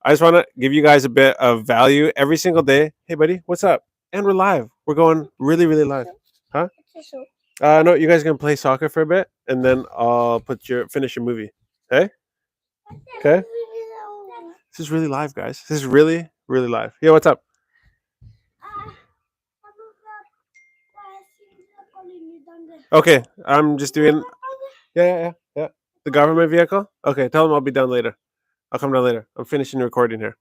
I just want to give you guys a bit of value every single day. Hey, buddy, what's up? And we're live. We're going really, really live. Huh? No, you guys gonna play soccer for a bit, and then I'll finish your movie. Hey, okay. This is really live, guys. This is really, really live. Yeah, what's up? Okay, I'm just doing. Yeah. The government vehicle. Okay, tell them I'll be down later. I'll come down later. I'm finishing the recording here.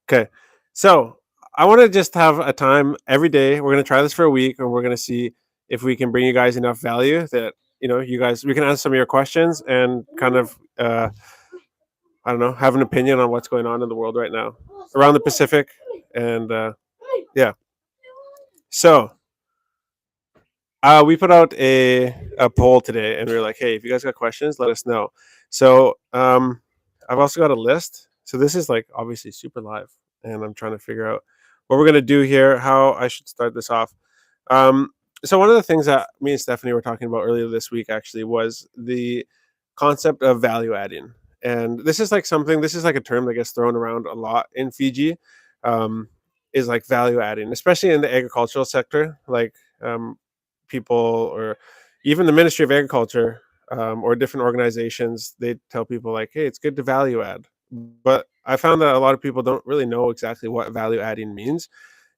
Okay, so I want to just have a time every day. We're gonna try this for a week, and we're gonna see if we can bring you guys enough value that you guys we can answer some of your questions and kind of I don't know, have an opinion on what's going on in the world right now around the Pacific, and yeah. So we put out a poll today, and we were like, hey, if you guys got questions, let us know. So I've also got a list. So this is like obviously super live, and I'm trying to figure out what we're gonna do here, how I should start this off. Um, so one of the things that me and Stephanie were talking about earlier this week actually was the concept of value adding, and this is like something. This is like a term that gets thrown around a lot in Fiji. Um, is like value adding, especially in the agricultural sector, like people or even the Ministry of Agriculture or different organizations, they tell people like, "Hey, it's good to value add." But I found that a lot of people don't really know exactly what value adding means,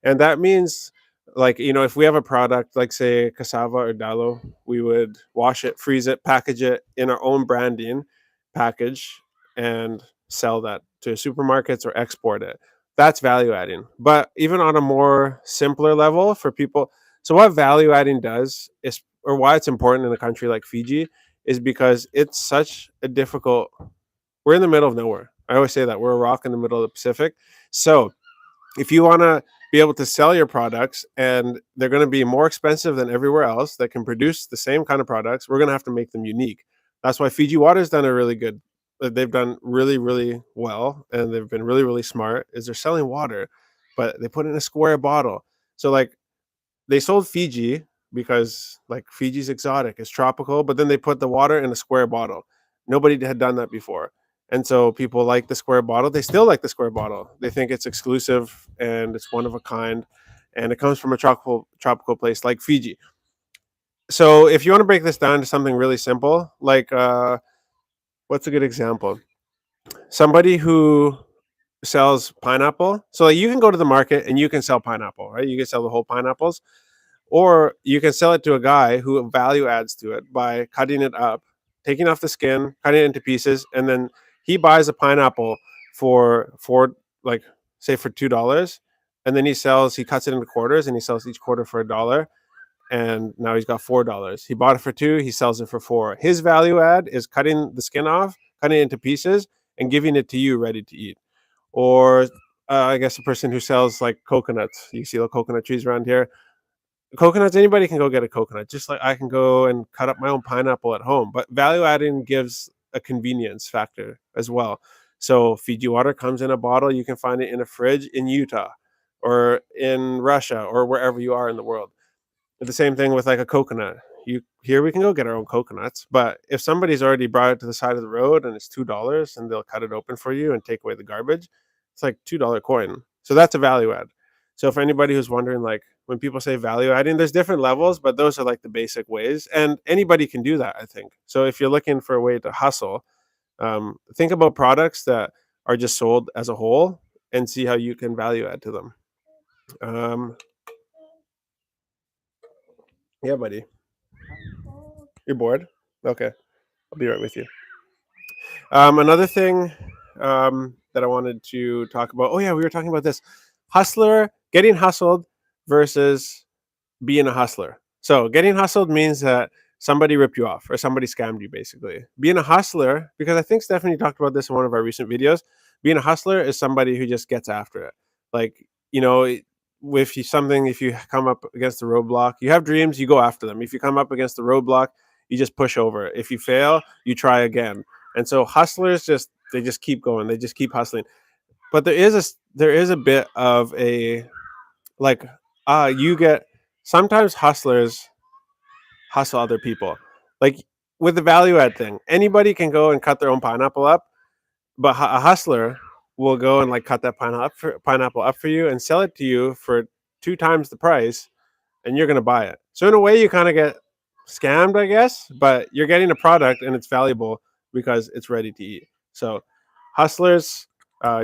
and that means like if we have a product like say cassava or dalo, we would wash it, freeze it, package it in our own branding package, and sell that to supermarkets or export it. That's value adding. But even on a more simpler level for people, so what value adding does is, or why it's important in a country like Fiji, is because it's such a difficult. We're in the middle of nowhere. I always say that we're a rock in the middle of the Pacific. So if you want to be able to sell your products and they're going to be more expensive than everywhere else that can produce the same kind of products, we're going to have to make them unique. That's why Fiji Water's done a really good. They've done really, really well, and they've been really, really smart. Is they're selling water, but they put it in a square bottle. So like they sold Fiji because like Fiji's exotic, it's tropical, but then they put the water in a square bottle. Nobody had done that before. And so people like the square bottle. They still like the square bottle. They think it's exclusive and it's one of a kind, and it comes from a tropical place like Fiji. So if you want to break this down to something really simple, like what's a good example? Somebody who sells pineapple. So like you can go to the market and you can sell pineapple, right? You can sell the whole pineapples, or you can sell it to a guy who value adds to it by cutting it up, taking off the skin, cutting it into pieces, and then he buys a pineapple for like say for $2, and then he cuts it into quarters and he sells each quarter for $1, and now he's got $4. He bought it for two, he sells it for four. His value add is cutting the skin off, cutting it into pieces, and giving it to you ready to eat. Or I guess a person who sells like coconuts. You see the coconut trees around here. Coconuts, anybody can go get a coconut, just like I can go and cut up my own pineapple at home. But value adding gives a convenience factor as well. So Fiji water comes in a bottle. You can find it in a fridge in Utah or in Russia or wherever you are in the world. The same thing with like a coconut. Here we can go get our own coconuts, but if somebody's already brought it to the side of the road and it's $2 and they'll cut it open for you and take away the garbage, it's like $2 coin. So that's a value add. So for anybody who's wondering, like when people say value adding, there's different levels, but those are like the basic ways, and anybody can do that, I think. So if you're looking for a way to hustle, think about products that are just sold as a whole and see how you can value add to them. Um, yeah, buddy. You're bored? Okay, I'll be right with you. Another thing that I wanted to talk about. Oh yeah, we were talking about this hustler getting hustled versus being a hustler. So getting hustled means that somebody ripped you off or somebody scammed you, basically. Being a hustler, because I think Stephanie talked about this in one of our recent videos. Being a hustler is somebody who just gets after it. Like if you come up against the roadblock, you have dreams, you go after them. If you come up against the roadblock, you just push over it. If you fail, you try again. And so hustlers just keep going. They just keep hustling. But there is a bit of a like you get sometimes hustlers hustle other people. Like with the value add thing, anybody can go and cut their own pineapple up, but a hustler will go and like cut that pineapple up for you and sell it to you for 2 times the price, and you're gonna buy it. So in a way, you kind of get scammed, I guess, but you're getting a product and it's valuable because it's ready to eat. So hustlers,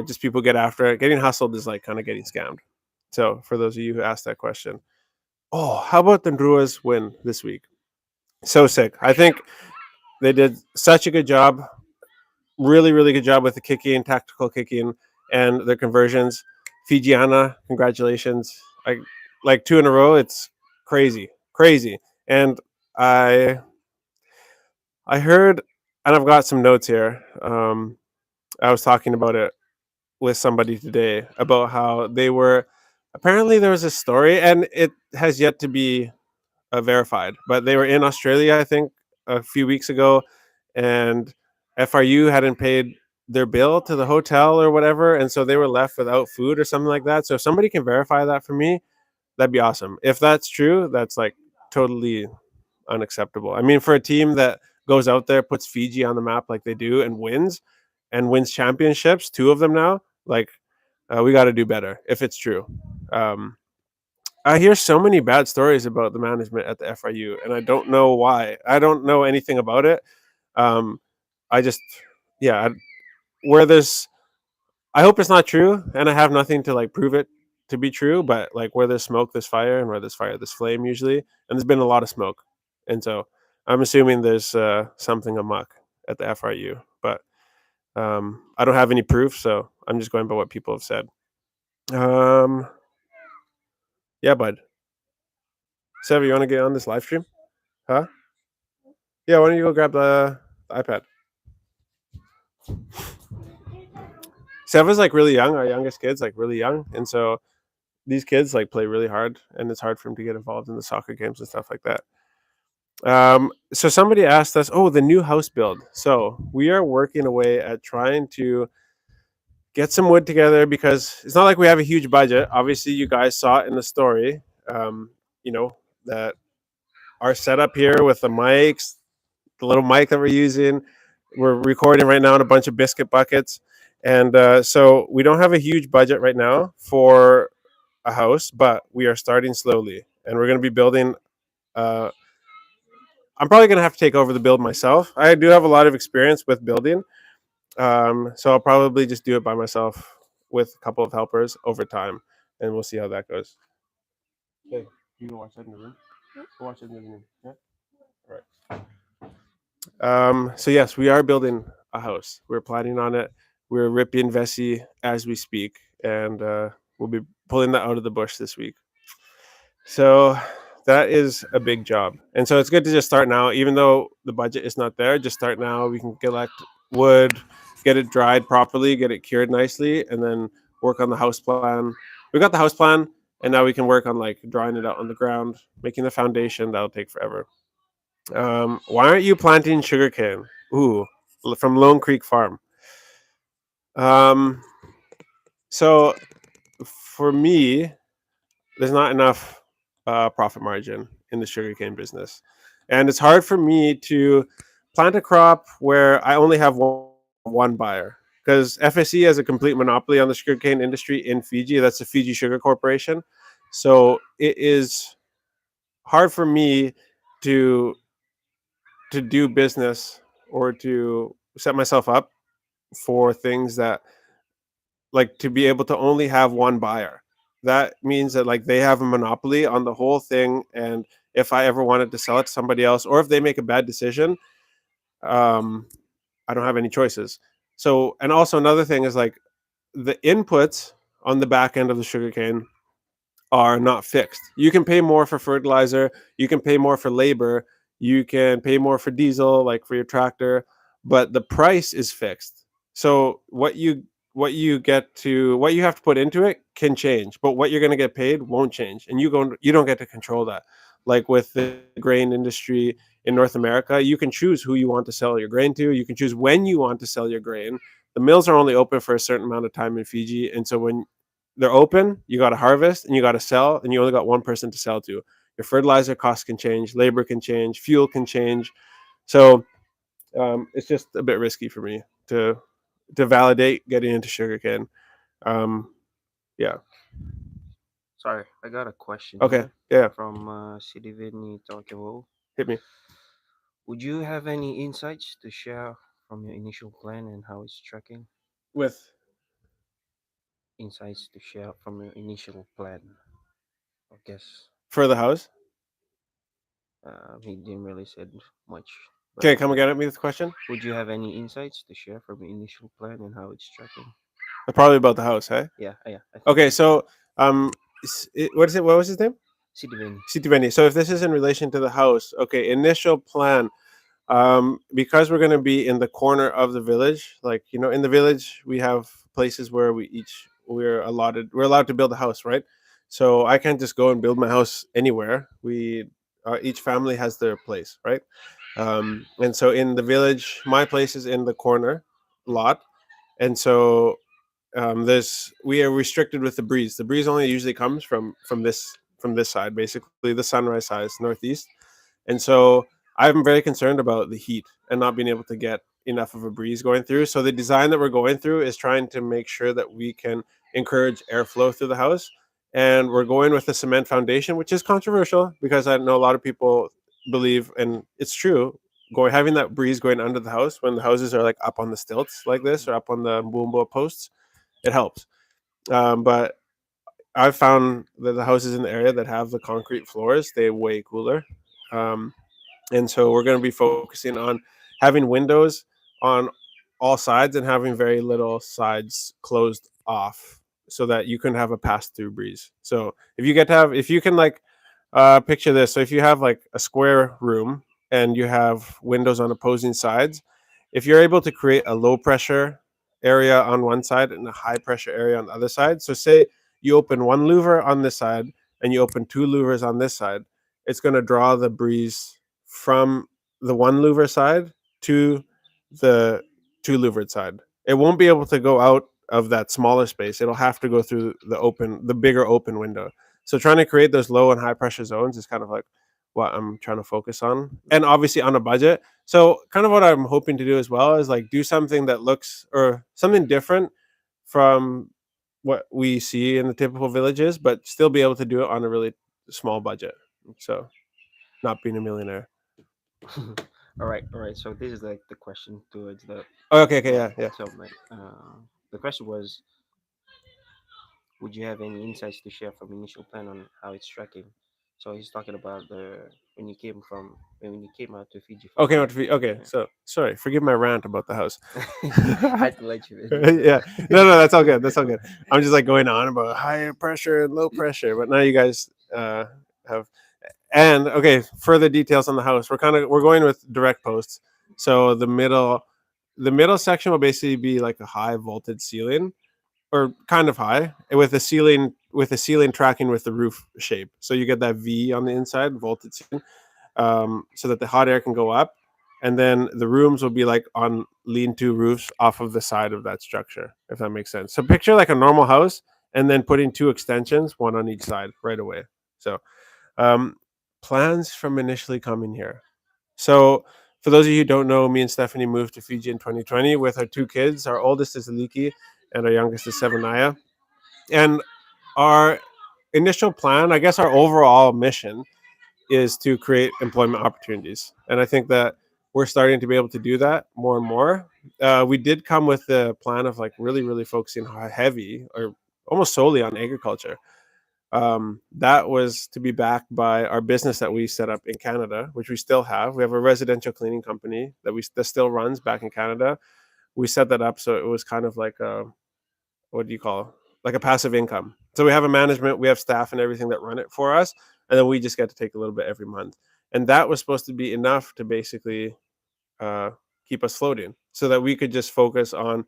just people get after it. Getting hustled is like kind of getting scammed. So for those of you who asked that question, oh, how about the Druas win this week? So sick. I think they did such a good job, really, really good job with the kicking, tactical kicking, and their conversions. Fijiana, congratulations! Like 2 in a row. It's crazy, crazy. And I I heard, and I've got some notes here. I was talking about it with somebody today about how they were. Apparently, there was a story, and it has yet to be verified. But they were in Australia, I think, a few weeks ago, and FRU hadn't paid their bill to the hotel or whatever, and so they were left without food or something like that. So if somebody can verify that for me, that'd be awesome. If that's true, that's like totally unacceptable. I mean, for a team that goes out there, puts Fiji on the map like they do, and wins championships, 2 of them now, like we got to do better if it's true. Um, I hear so many bad stories about the management at the FRU, and I don't know why. I don't know anything about it. Um, I just, yeah, where there's, I hope it's not true, and I have nothing to like prove it to be true. But like where there's smoke, there's fire, and where there's fire, there's flame usually. And there's been a lot of smoke, and so I'm assuming there's something amok at the FRU. But I don't have any proof, so I'm just going by what people have said. Um, yeah, bud. Sev, you want to get on this live stream? Huh? Yeah, why don't you go grab the iPad? Seva's like really young. Our youngest kid's like really young, and so these kids like play really hard, and it's hard for him to get involved in the soccer games and stuff like that. So somebody asked us, oh, the new house build. So we are working away at trying to get some wood together because it's not like we have a huge budget. Obviously, you guys saw it in the story. You know that our setup here with the mics, the little mic that we're using. We're recording right now in a bunch of biscuit buckets. And so we don't have a huge budget right now for a house, but we are starting slowly. And we're going to be building. I'm probably going to have to take over the build myself. I do have a lot of experience with building. So I'll probably just do it by myself with a couple of helpers over time. And we'll see how that goes. Hey, you go watch that in the room? Go watch it in the room. Yeah? All right. So yes, we are building a house. We're planning on it. We're ripping Vessi as we speak, and we'll be pulling that out of the bush this week. So that is a big job, and so it's good to just start now. Even though the budget is not there, just start now. We can collect wood, get it dried properly, get it cured nicely, and then work on the house plan. We got the house plan, and now we can work on like drawing it out on the ground, making the foundation. That'll take forever. Why aren't you planting sugarcane? Ooh, from Lone Creek Farm. Um, so for me, there's not enough profit margin in the sugarcane business, and it's hard for me to plant a crop where I only have one buyer because FSE has a complete monopoly on the sugarcane industry in Fiji. That's the Fiji Sugar Corporation. So it is hard for me to do business or to set myself up for things that like to be able to only have one buyer. That means that like they have a monopoly on the whole thing, and if I ever wanted to sell it to somebody else or if they make a bad decision, um I don't have any choices. So, and also another thing is like the inputs on the back end of the sugarcane are not fixed. You can pay more for fertilizer, you can pay more for labor, you can pay more for diesel, like for your tractor, but the price is fixed. So what you have to put into it can change, but what you're going to get paid won't change, and you don't get to control that. Like with the grain industry in North America, you can choose who you want to sell your grain to. You can choose when you want to sell your grain. The mills are only open for a certain amount of time in Fiji, and so when they're open, you got to harvest and you got to sell, and you only got one person to sell to. Your fertilizer costs can change, labor can change, fuel can change. So it's just a bit risky for me to to validate getting into sugarcane. Um, yeah. Sorry, I got a question Okay. here Yeah. from Sidivini Tokyo. Hit me Would you have any insights to share from your initial plan and how it's tracking? with Insights to share from your initial plan, I guess. for the house. He didn't really said much, but Okay, come again at me with the question. would you have any insights to share from your initial plan and how it's tracking? Probably about the house, hey? Yeah, I think Okay, so. so what is it? What was his name? Sidivini. Sitiveni. So if this is in relation to the house, okay, initial plan. Because we're going to be in the corner of the village, like in the village we have places where we're allowed to build a house, right? So I can't just go and build my house anywhere. We Each family has their place, right? And so in the village, my place is in the corner lot, and so there's we are restricted with the breeze. The breeze only usually comes from this side, basically the sunrise side, northeast, and so I'm very concerned about the heat and not being able to get enough of a breeze going through. So the design that we're going through is trying to make sure that we can encourage airflow through the house. And we're going with a cement foundation, which is controversial because I know a lot of people believe, and it's true, going having that breeze going under the house when the houses are like up on the stilts like this or up on the boom posts, it helps. But I've found that the houses in the area that have the concrete floors, they way cooler. Um, and so we're going to be focusing on having windows on all sides and having very little sides closed off so that you can have a pass through breeze. So if you can like picture this, so if you have like a square room and you have windows on opposing sides, if you're able to create a low pressure area on one side and a high pressure area on the other side, so say you open one louver on this side and you open two louvers on this side, it's going to draw the breeze from the one louver side to the two louvered side. It won't be able to go out of that smaller space. It'll have to go through the bigger open window. So trying to create those low and high pressure zones is kind of like what I'm trying to focus on, and obviously on a budget. So kind of what I'm hoping to do as well is like do something that looks or something different from what we see in the typical villages, but still be able to do it on a really small budget. So not being a millionaire. All right. So this is like the question towards the Oh, okay, okay, yeah. yeah, yeah. So the question was, would you have any insights to share from initial plan on how it's tracking? So he's talking about the when you came out to Fiji for Okay, the not to be, okay. yeah. So sorry, forgive my rant about the house. I had to let you finish Yeah, though. no, no, that's all good. That's all good. I'm just like going on about high pressure and low pressure, but now you guys have. And okay, further details on the house. We're going with direct posts. So the middle section will basically be like a high voltage ceiling, or kind of high, with the ceiling tracking with the roof shape. So you get that V on the inside, voltage ceiling, so that the hot air can go up. And then the rooms will be like on lean-to roofs off of the side of that structure, if that makes sense. So picture like a normal house, and then putting two extensions, one on each side, right away. So um, plans from initially coming here. So for those of you who don't know, me and Stephanie moved to Fiji in 2020 with our two kids. Our oldest is Aliki, and our youngest is Sevenaya. And our initial plan, I guess, our overall mission is to create employment opportunities. And I think that we're starting to be able to do that more and more. We did come with the plan of like really, really focusing heavy or almost solely on agriculture. That was to be backed by our business that we set up in Canada, which we still have. We have a residential cleaning company that still runs back in Canada. We set that up so it was kind of like a, what do you call, like a passive income. So we have a management, we have staff and everything that run it for us, and then we just get to take a little bit every month. And that was supposed to be enough to basically uh, keep us floating, so that we could just focus on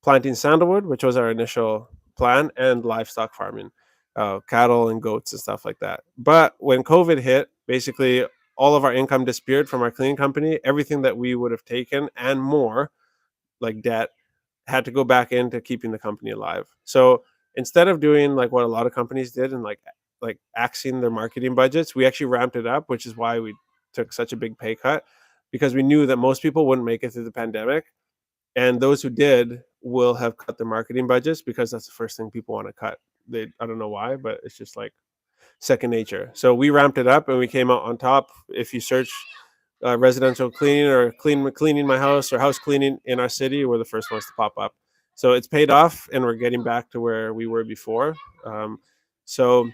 planting sandalwood, which was our initial plan, and livestock farming, cattle and goats and stuff like that. But when COVID hit, basically all of our income disappeared from our cleaning company. Everything that we would have taken and more, like debt, had to go back into keeping the company alive. So instead of doing like what a lot of companies did and like axing their marketing budgets, we actually ramped it up, which is why we took such a big pay cut, because we knew that most people wouldn't make it through the pandemic, and those who did will have cut their marketing budgets because that's the first thing people want to cut. They I don't know why, but it's just like second nature. So we ramped it up and we came out on top. If you search residential cleaning or cleaning my house or house cleaning in our city, we're the first ones to pop up. So it's paid off, and we're getting back to where we were before. So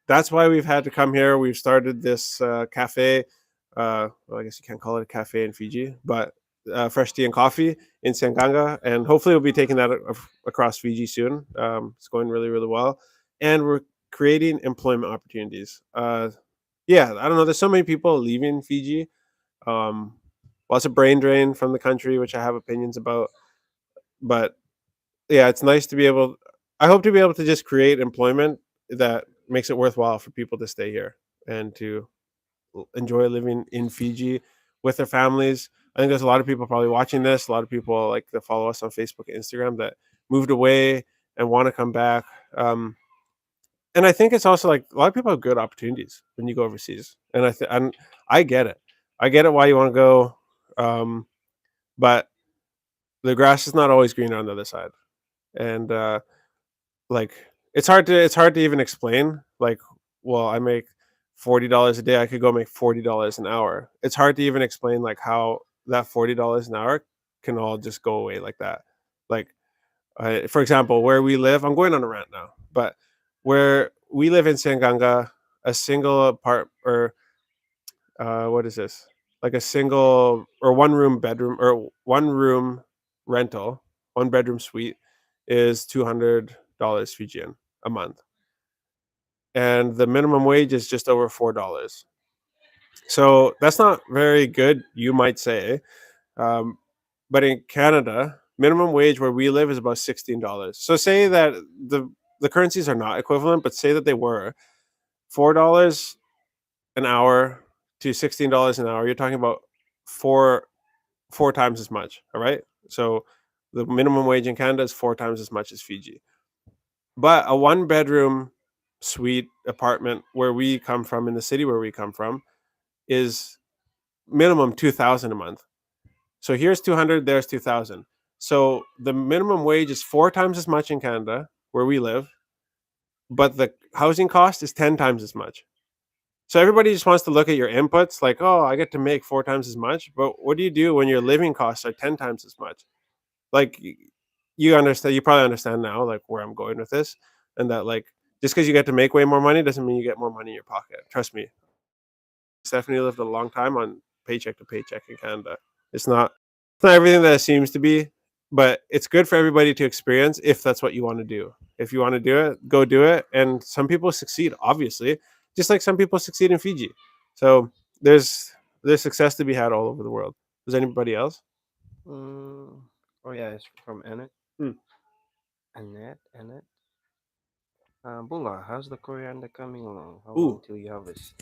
that's why we've had to come here. We've started this cafe. Well, I guess you can't call it a cafe in Fiji, but fresh tea and coffee in Sanganga, and hopefully we'll be taking that across Fiji soon. It's going really, really well, and we're creating employment opportunities. Yeah, I don't know. There's so many people leaving Fiji. Um, Lots of brain drain from the country, which I have opinions about. But yeah, it's nice to be able. I hope to be able to just create employment that makes it worthwhile for people to stay here and to enjoy living in Fiji with their families. I think there's a lot of people probably watching this. A lot of people like that follow us on Facebook and Instagram that moved away and want to come back. And I think it's also like a lot of people have good opportunities when you go overseas, and I get it. I get it why you want to go, but the grass is not always greener on the other side, and like it's hard to even explain. Like, well, I make $40 a day. I could go make $40 an hour. It's hard to even explain like how that $40 an hour can all just go away like that. Like, for example, where we live, I'm going on a rant now, but where we live in Sanganga, a single apart or what is this? Like a single or one room bedroom or one room rental, one bedroom suite is $200 Fijian a month, and the minimum wage is just over $4. So that's not very good, you might say. Um, but in Canada, minimum wage where we live is about $16. So say that the currencies are not equivalent, but say that they were $4 an hour to $16 an hour. You're talking about four four times as much. All right, so the minimum wage in Canada is four times as much as Fiji. But a one bedroom suite apartment where we come from in the city where we come from is minimum 2,000 a month. So here's 200, there's 2,000. So the minimum wage is four times as much in Canada where we live, but the housing cost is 10 times as much. So everybody just wants to look at your inputs like, oh, I get to make four times as much. But what do you do when your living costs are 10 times as much? Like, you understand, you probably understand now, like, where I'm going with this, and that, like, just because you get to make way more money doesn't mean you get more money in your pocket. Trust me. Stephanie lived a long time on paycheck to paycheck in Canada. It's not it's not everything that it seems to be, but it's good for everybody to experience if that's what you want to do. If you want to do it, go do it. And some people succeed, obviously, just like some people succeed in Fiji. So there's success to be had all over the world. Does anybody else? Mm, oh yeah, it's from Annette. Hmm. Annette. Bula, how's the coriander coming along? How long Ooh, till you harvest?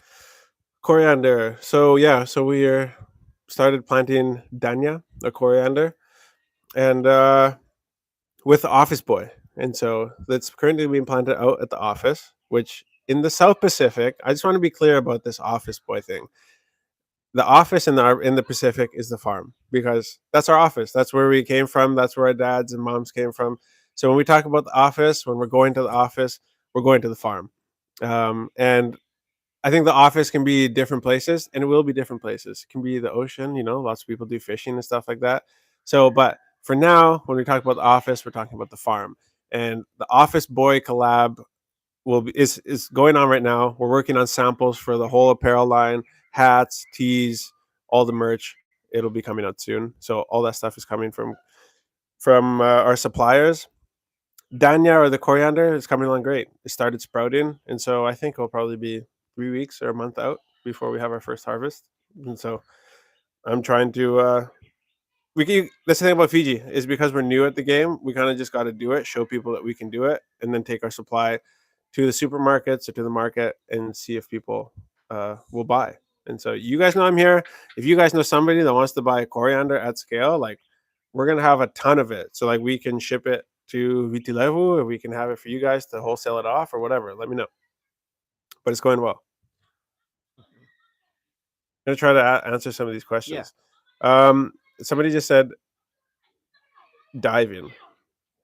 coriander. So yeah, so we are started planting dania, a coriander, and with the office boy. And so that's currently being planted out at the office, which in the South Pacific, I just want to be clear about this office boy thing. The office in the Pacific is the farm because that's our office. That's where we came from. That's where our dads and moms came from. So when we talk about the office, when we're going to the office, we're going to the farm. And I think the office can be different places, and it will be different places. It can be the ocean, lots of people do fishing and stuff like that. So, but for now, when we talk about the office, we're talking about the farm. And the Office Boy collab is going on right now. We're working on samples for the whole apparel line, hats, tees, all the merch. It'll be coming out soon. So all that stuff is coming from our suppliers. Danya or the coriander is coming along great. It started sprouting, and so I think it'll probably be 3 weeks or a month out before we have our first harvest. And so I'm trying to. That's the thing about Fiji is because we're new at the game. We kind of just got to do it, show people that we can do it, and then take our supply to the supermarkets or to the market and see if people will buy. And so you guys know I'm here. If you guys know somebody that wants to buy coriander at scale, like we're gonna have a ton of it. So like we can ship it to Vitilevu, or we can have it for you guys to wholesale it off or whatever. Let me know. But it's going well. Mhm. I'm gonna try to answer some of these Yeah. questions. Somebody just said Diving.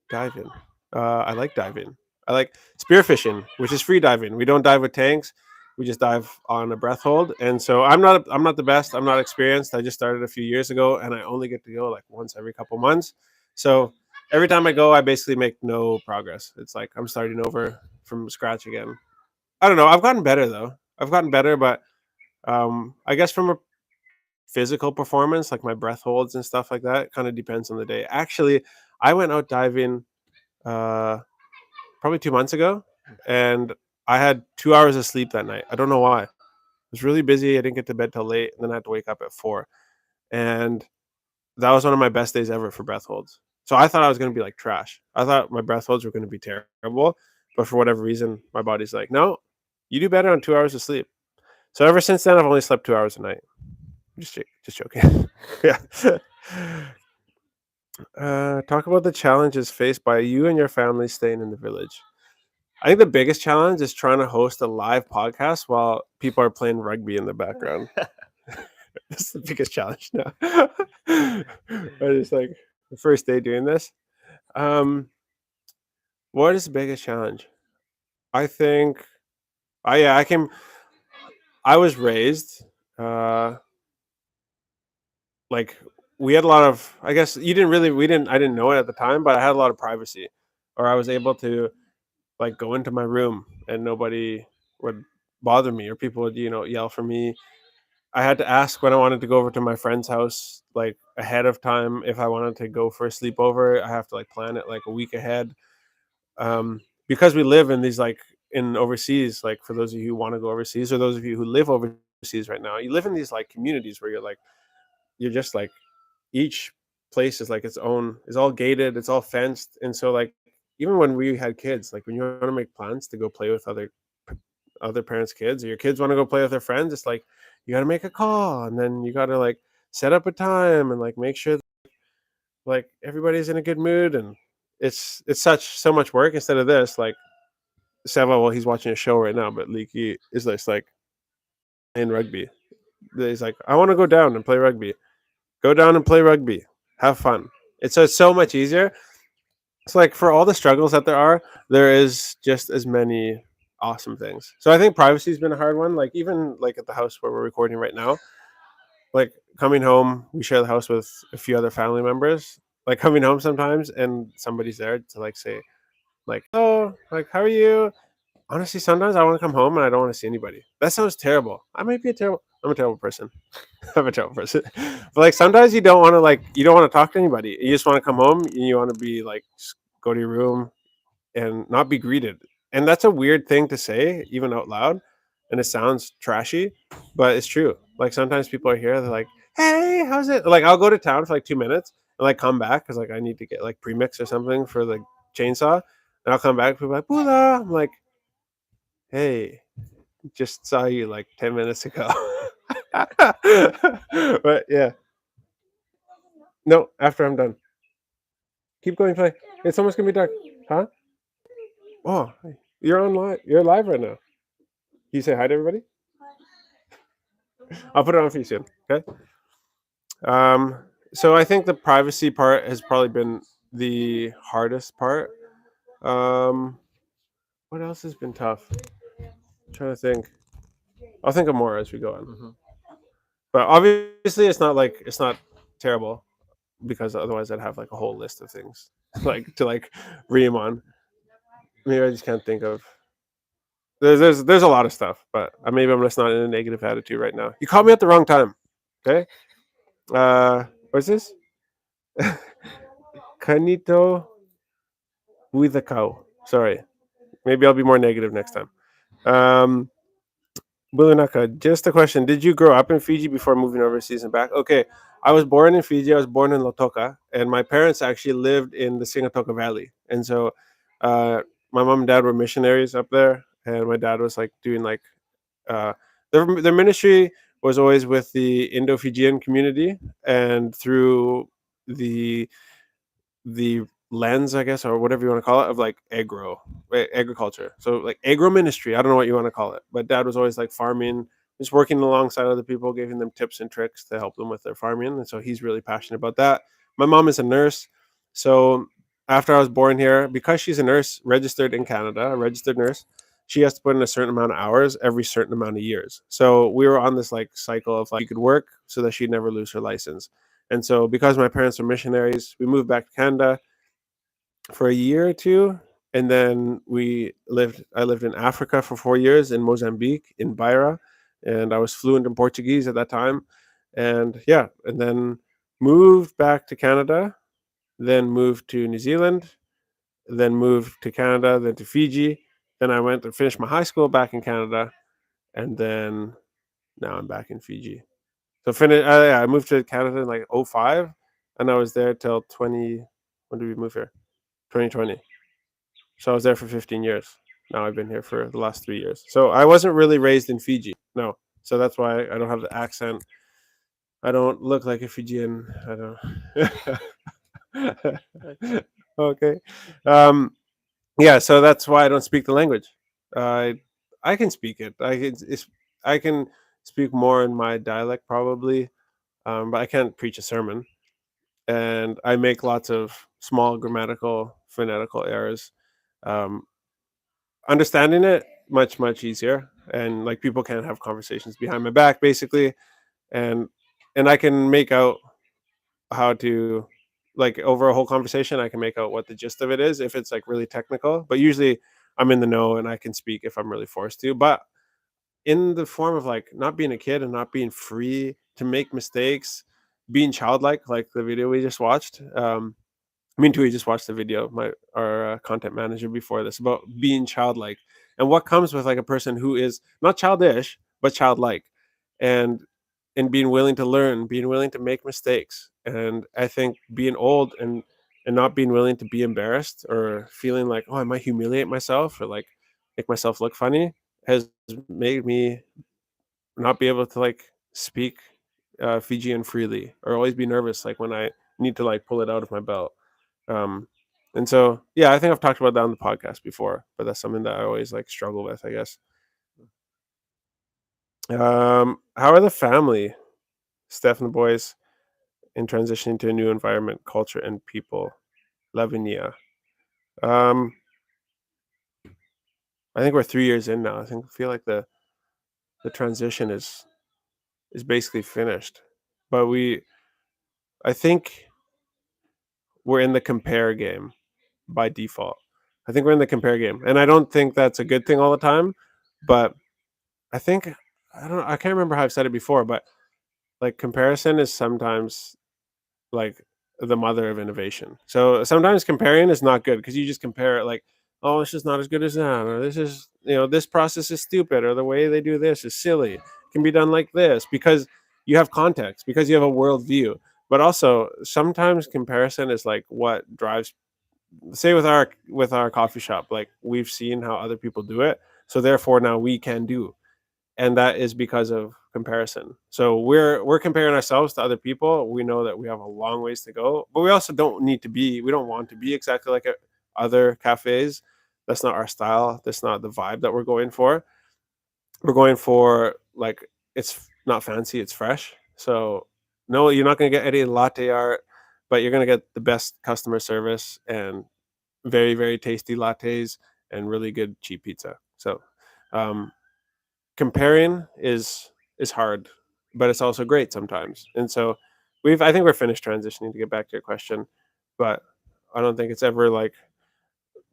Diving. I like diving. I like spearfishing, which is free diving. We don't dive with tanks. We just dive on a breath hold. And so I'm not the best. I'm not experienced. I just started a few years ago, and I only get to go like once every couple months. So every time I go, I basically make no progress. It's like I'm starting over from scratch again. I don't know. I've gotten better though. I've gotten better, but I guess from a physical performance, like my breath holds and stuff like that, kind of depends on the day. Actually, I went out diving uh, probably 2 months ago, and I had 2 hours of sleep that night. I don't know why. I was really busy. I didn't get to bed till late, and then I had to wake up at 4. And that was one of my best days ever for breath holds. So I thought I was going to be like trash. I thought my breath holds were going to be terrible, but for whatever reason, my body's like, no, you do better on 2 hours of sleep. So ever since then, I've only slept 2 hours a night. Just joking. Yeah. Talk about the challenges faced by you and your family staying in the village. I think the biggest challenge is trying to host a live podcast while people are playing rugby in the background. That's the biggest challenge now. I just like the first day doing this. Um, what is the biggest challenge? I think. I yeah, I came. I was raised. Uh, like we had a lot of. I guess you didn't really. We didn't. I didn't know it at the time, but I had a lot of privacy, or I was able to like go into my room and nobody would bother me, or people would yell for me. I had to ask when I wanted to go over to my friend's house like ahead of time if I wanted to go for a sleepover. I have to like plan it like a week ahead. Because we live in these like in overseas, like for those of you who want to go overseas or those of you who live overseas right now, you live in these like communities where you're just like each place is like its own, is all gated, it's all fenced. And so like even when we had kids, like when you want to make plans to go play with other parents' kids, or your kids want to go play with their friends, it's like you got to make a call, and then you got to like set up a time and like make sure that, like everybody's in a good mood. And it's such so much work instead of this like Seva, well, he's watching a show right now, but Leaky is just like in rugby. He's like, I want to go down and play rugby. Go down and play rugby. Have fun. It's so much easier. It's like for all the struggles that there is just as many awesome things. So I think privacy's been a hard one. Like even like at the house where we're recording right now, like coming home, we share the house with a few other family members. Like coming home sometimes and somebody's there to like say like, oh, like how are you? Honestly, sometimes I want to come home and I don't want to see anybody. That sounds terrible. I'm a terrible person. I'm a terrible person. But like sometimes you don't want to talk to anybody. You just want to come home and you want to be like just go to your room and not be greeted. And that's a weird thing to say even out loud, and it sounds trashy, but it's true. Like sometimes people are here, they're like, "Hey, how's it?" Like I'll go to town for like 2 minutes and like come back because like I need to get like premix or something for the chainsaw, and I'll come back. People are like, "Bula," I'm like, "Hey, just saw you like 10 minutes ago." But yeah, no. After I'm done, keep going. Play. It's almost gonna be dark, huh? Oh, you're on live. You're live right now. Can you say hi to everybody? I'll put it on for you soon. Okay. Um. So I think the privacy part has probably been the hardest part. Um. What else has been tough? I'm trying to think. I'll think of more as we go on. Hmm. But obviously, it's not terrible because otherwise I'd have like a whole list of things like to like ream on. Maybe I just can't think of. There's a lot of stuff, but maybe I'm just not in a negative attitude right now. You called me at the wrong time. Okay. What's this? Kanito with a cow. Sorry. Maybe I'll be more negative next time. Um, Bulunaka, just a question. Did you grow up in Fiji before moving overseas and back? Okay. I was born in Fiji. I was born in Lotoka, and my parents actually lived in the Singatoka Valley. And so uh, my mom and dad were missionaries up there, and my dad was like doing like uh, their ministry was always with the Indo-Fijian community, and through the the lens, I guess, or whatever you want to call it, of like agriculture. So like agro ministry. I don't know what you want to call it, but dad was always like farming, just working alongside other people, giving them tips and tricks to help them with their farming, and so he's really passionate about that. My mom is a nurse, So after I was born here, because she's a nurse registered in Canada, a registered nurse, she has to put in a certain amount of hours every certain amount of years. So we were on this like cycle of like she could work so that she'd never lose her license. And so because my parents were missionaries, we moved back to Canada for a year or two, and then I lived in Africa for 4 years in Mozambique in Beira, and I was fluent in Portuguese at that time. And yeah, and then moved back to Canada, then moved to New Zealand, then moved to Canada, then to Fiji. Then I went to finish my high school back in Canada, and then now I'm back in Fiji. So yeah, I moved to Canada in like '05, and I was there till 20. When did we move here? 2020. So I was there for 15 years. Now I've been here for the last 3 years. So I wasn't really raised in Fiji. No. So that's why I don't have the accent. I don't look like a Fijian. I don't. Okay. Um, yeah. So that's why I don't speak the language. Uh, I can speak it. I can speak more in my dialect probably, but I can't preach a sermon. And I make lots of small grammatical, phonetical errors. Um, Understanding it much easier, and like people can't have conversations behind my back basically, and I can make out how to, like, over a whole conversation I can make out what the gist of it is if it's like really technical, but usually I'm in the know and I can speak if I'm really forced to. But in the form of like not being a kid and not being free to make mistakes, being childlike, like the video we just watched. Me and Tui just watched the video, my our content manager before this, about being childlike and what comes with like a person who is not childish but childlike, and being willing to learn, being willing to make mistakes. And I think being old and not being willing to be embarrassed or feeling like, oh, I might humiliate myself or like make myself look funny has made me not be able to like speak Fijian freely, or always be nervous like when I need to like pull it out of my belt. um, and so, yeah, I think I've talked about that on the podcast before, but that's something that I always like struggle with, I guess. How are the family, Steph and the boys, in transitioning to a new environment, culture, and people? Lavinia. Um, I think we're 3 years in now. I feel like the transition is basically finished, but I think we're in the compare game by default. I think we're in the compare game, and I don't think that's a good thing all the time, but I think I can't remember how I've said it before, but like comparison is sometimes like the mother of innovation. So sometimes comparing is not good because you just compare it like, oh, it's just not as good as that, or this is, this process is stupid, or the way they do this is silly. It can be done like this because you have context, because you have a worldview. But also sometimes comparison is like what drives. Say with our coffee shop, like we've seen how other people do it, so therefore now we can do, and that is because of comparison. So we're comparing ourselves to other people. We know that we have a long ways to go, but we also we don't want to be exactly like other cafes. That's not our style. That's not the vibe that we're going for. We're going for like, it's not fancy, it's fresh. So no, you're not going to get any latte art, but you're going to get the best customer service and very tasty lattes and really good cheap pizza. So um, comparing is hard, but it's also great sometimes. And so I think we're finished transitioning, to get back to your question, but I don't think it's ever like,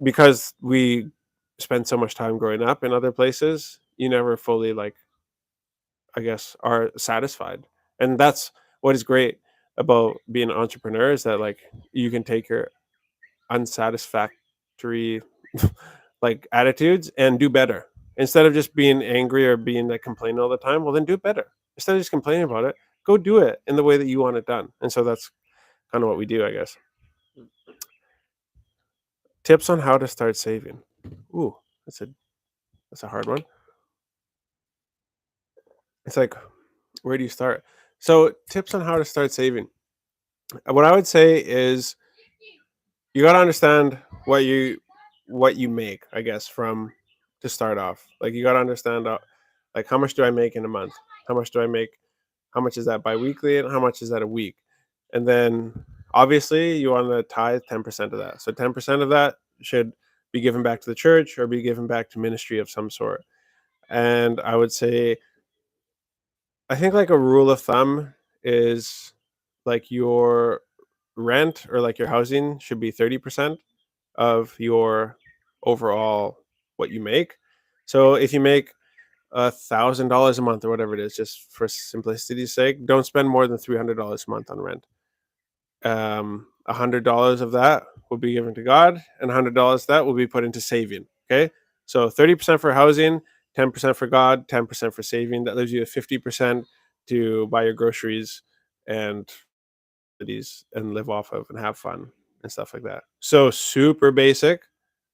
because we spend so much time growing up in other places, you never fully like, I guess, are satisfied. And that's what is great about being an entrepreneur, is that like you can take your unsatisfactory like attitudes and do better, instead of just being angry or being like complaining all the time. Well, then do it better. Instead of just complaining about it, go do it in the way that you want it done. And so that's kind of what we do, I guess. Tips on how to start saving. Ooh, that's a hard one. It's like, where do you start? So tips on how to start saving. What I would say is, you got to understand what you make, I guess, from to start off. Like, you got to understand like, how much do I make in a month? How much do I make? How much is that biweekly, and how much is that a week? And then Obviously, you want to tithe 10% of that. So 10% of that should be given back to the church or be given back to ministry of some sort. And I would say, I think like a rule of thumb is like your rent or like your housing should be 30% of your overall what you make. So if you make $1,000 a month or whatever it is, just for simplicity's sake, don't spend more than $300 a month on rent. $100 of that will be given to God, and $100 that will be put into saving. Okay, so 30% for housing, 10% for God, 10% for saving. That leaves you 50% to buy your groceries and these and live off of and have fun and stuff like that. So super basic,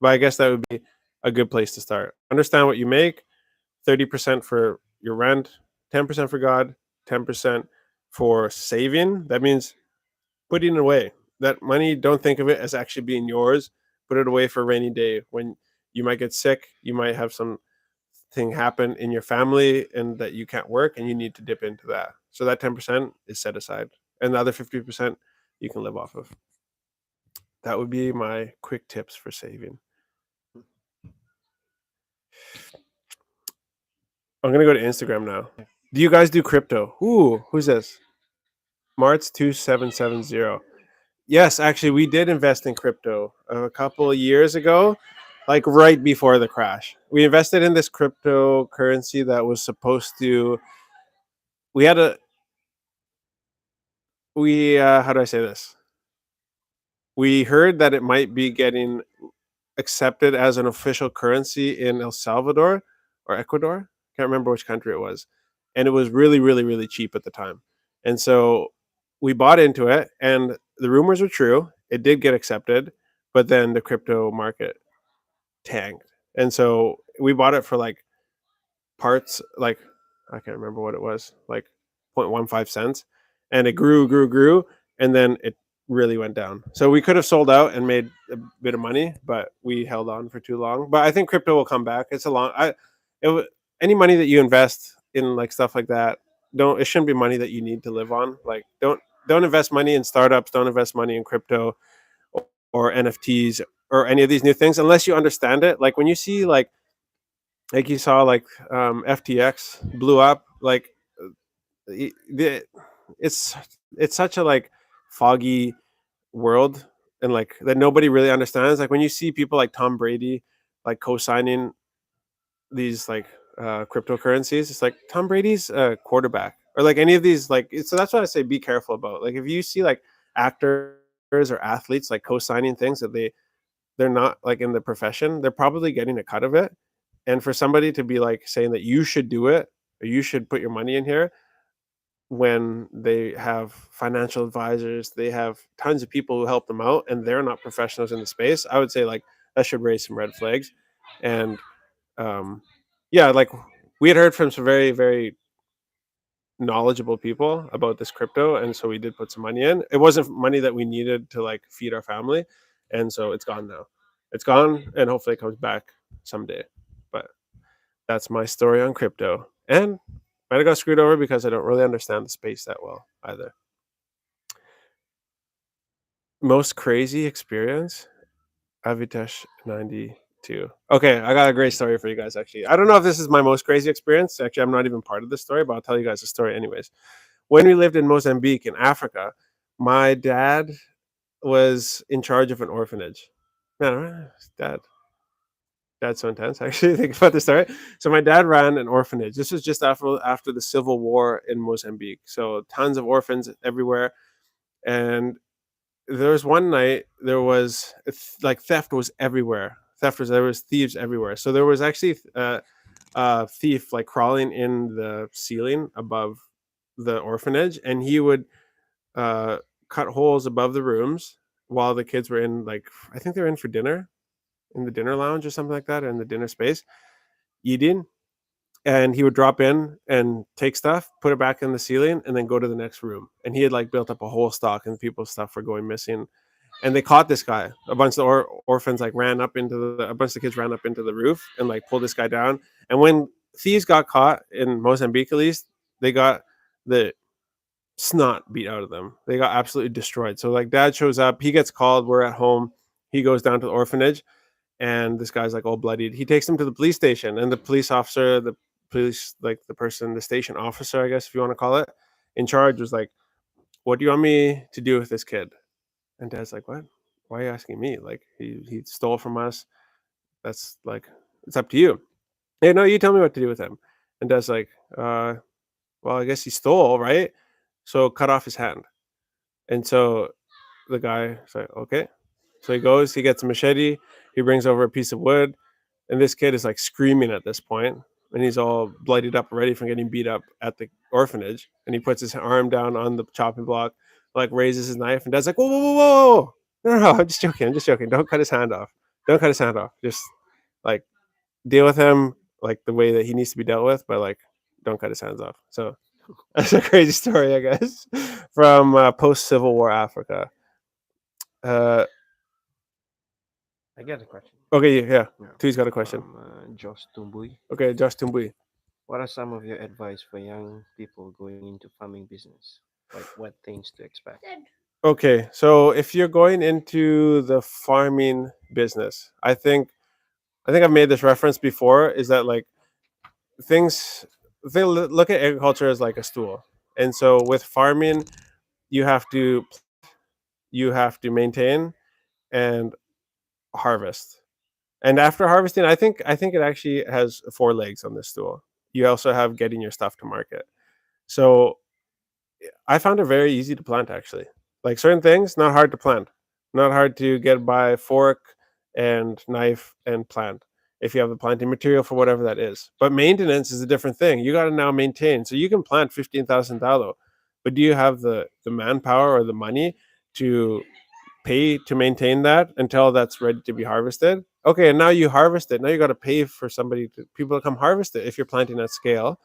but I guess that would be a good place to start. Understand what you make, 30% for your rent, 10% for God, 10% for saving. That means putting it away. That money, don't think of it as actually being yours. Put it away for a rainy day when you might get sick, you might have some thing happen in your family and that you can't work and you need to dip into that. So that 10% is set aside. And the other 50% you can live off of. That would be my quick tips for saving. I'm gonna go to Instagram now. Do you guys do crypto? Ooh, who's this? Marts2770. Yes, actually, we did invest in crypto a couple of years ago, like right before the crash. We invested in this cryptocurrency that was supposed to. We had a. We how do I say this? We heard that it might be getting accepted as an official currency in El Salvador or Ecuador. Can't remember which country it was, and it was really, really, really cheap at the time. And so we bought into it, and the rumors were true. It did get accepted, but then the crypto market tanked. And so we bought it for like parts, like I can't remember what it was, like 0.15 cents. And it grew, and then it really went down. So we could have sold out and made a bit of money, but we held on for too long. But I think crypto will come back. It's a long any money that you invest in like stuff like that, don't it shouldn't be money that you need to live on. Like don't invest money in startups, don't invest money in crypto or NFTs or any of these new things unless you understand it. Like when you see like you saw like FTX blew up, like it's it's such a like foggy world and like that nobody really understands. Like when you see people like Tom Brady like co-signing these like cryptocurrencies, it's like Tom Brady's a quarterback or like any of these like so that's why I say be careful about like if you see like actors or athletes like co-signing things that they're not like in the profession, they're probably getting a cut of it. And for somebody to be like saying that you should do it or you should put your money in here when they have financial advisors, they have tons of people who help them out and they're not professionals in the space, I would say like that should raise some red flags. And um yeah, like we had heard from some very, very knowledgeable people about this crypto, and so we did put some money in. It wasn't money that we needed to like feed our family, and so it's gone now. It's gone, and hopefully it comes back someday. But that's my story on crypto, and might have got screwed over because I don't really understand the space that well either. Most crazy experience, Avitesh 92. Okay, I got a great story for you guys. Actually, I don't know if this is my most crazy experience. Actually, I'm not even part of the story, but I'll tell you guys the story anyways. When we lived in Mozambique in Africa, my dad was in charge of an orphanage. Man, dad's so intense. Actually, think about the story. So my dad ran an orphanage. This was just after the civil war in Mozambique. So tons of orphans everywhere. And there was one night there was like theft was everywhere. There was thieves everywhere. So there was actually a thief like crawling in the ceiling above the orphanage, and he would uh, cut holes above the rooms while the kids were in like I think they were in for dinner in the dinner lounge or something like that, or in the dinner space eating. And he would drop in and take stuff, put it back in the ceiling, and then go to the next room. And he had like built up a whole stock, and people's stuff were going missing. And they caught this guy. A bunch of the orphans like ran up into a bunch of kids ran up into the roof and like pulled this guy down. And when thieves got caught in Mozambique, at least they got the snot beat out of them. They got absolutely destroyed. So like dad shows up, he gets called, we're at home, he goes down to the orphanage, and this guy's like all bloodied. He takes him to the police station, and the police officer, the police, like the person, the station officer, I guess if you want to call it, in charge was like, "What do you want me to do with this kid?" And dad's like, "What? Why are you asking me? Like he stole from us. That's like it's up to you." Hey, no, you tell me what to do with him. And dad's like, well, I guess he stole, right? So cut off his hand. And so the guy said, okay. So he goes, he gets a machete, he brings over a piece of wood, and this kid is like screaming at this point, and he's all bloodied up already from getting beat up at the orphanage. And he puts his arm down on the chopping block, like raises his knife, and dad's like, whoa, whoa, whoa, whoa. No, I'm just joking. I'm just joking. Don't cut his hand off. Don't cut his hand off. Just like deal with him like the way that he needs to be dealt with, but like don't cut his hands off. So that's a crazy story, I guess, from post Civil War Africa. Uh, I get a question. okay, yeah. Yeah. Two's got a question. From Josh Tumbui. Okay, Josh Tumbui. What are some of your advice for young people going into farming business? Like what things to expect? Okay, so if you're going into the farming business, I think I've made this reference before. Is that like things? They look at agriculture as like a stool, and so with farming, you have to maintain and harvest. And after harvesting, I think it actually has four legs on this stool. You also have getting your stuff to market. So I found it very easy to plant actually. Like certain things, not hard to plant, not hard to get by fork and knife and plant if you have the planting material for whatever that is. But maintenance is a different thing. You got to now maintain. So you can plant 15,000 dalo, but do you have the manpower or the money to pay to maintain that until that's ready to be harvested? Okay, and now you harvest it. Now you got to pay for people to come harvest it if you're planting at scale.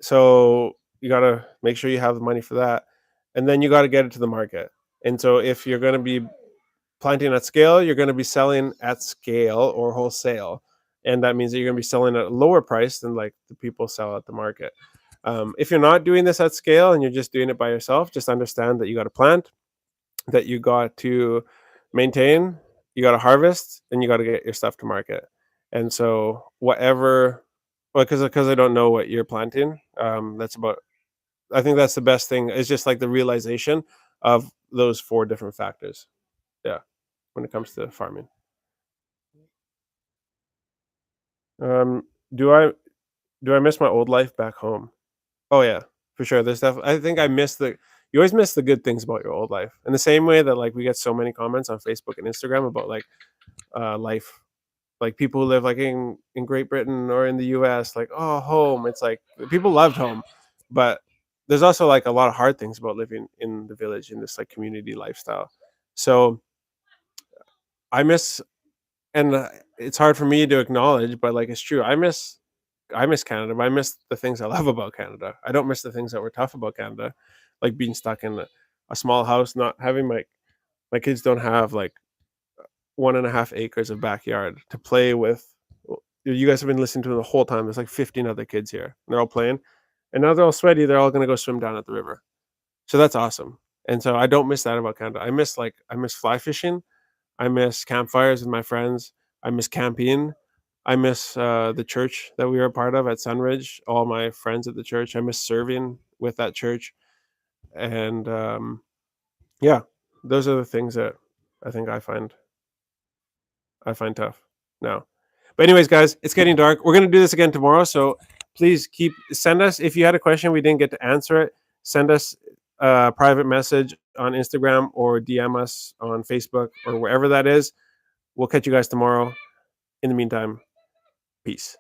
So you got to make sure you have the money for that, and then you got to get it to the market. And so if you're going to be planting at scale, you're going to be selling at scale or wholesale, and that means that you're going to be selling at a lower price than like the people sell at the market. If you're not doing this at scale and you're just doing it by yourself, just understand that you got to plant, that you got to maintain, you got to harvest, and you got to get your stuff to market. And so whatever, well, because I don't know what you're planting, that's about. I think that's the best thing. Is just like the realization of those four different factors. Yeah, when it comes to farming. Um, do I miss my old life back home? Oh yeah, for sure. There's definitely. I think I miss the. You always miss the good things about your old life. In the same way that like we get so many comments on Facebook and Instagram about like life, like people who live like in Great Britain or in the US, like oh home. It's like people loved home, but there's also like a lot of hard things about living in the village in this like community lifestyle. So I miss, and it's hard for me to acknowledge, but like it's true. I miss Canada, but I miss the things I love about Canada. I don't miss the things that were tough about Canada, like being stuck in a small house, not having my kids don't have like 1.5 acres of backyard to play with. You guys have been listening to the whole time. There's like 15 other kids here. And they're all playing, and now they're all sweaty. They're all gonna go swim down at the river. So that's awesome. And so I don't miss that about Canada. I miss fly fishing. I miss campfires with my friends. I miss camping. I miss the church that we were a part of at Sunridge. All my friends at the church. I miss serving with that church, and yeah, those are the things that I think I find tough now. But anyways, guys, it's getting dark. We're gonna do this again tomorrow, so please send us if you had a question we didn't get to answer it. Send us a private message on Instagram or DM us on Facebook or wherever that is. We'll catch you guys tomorrow. In the meantime, peace.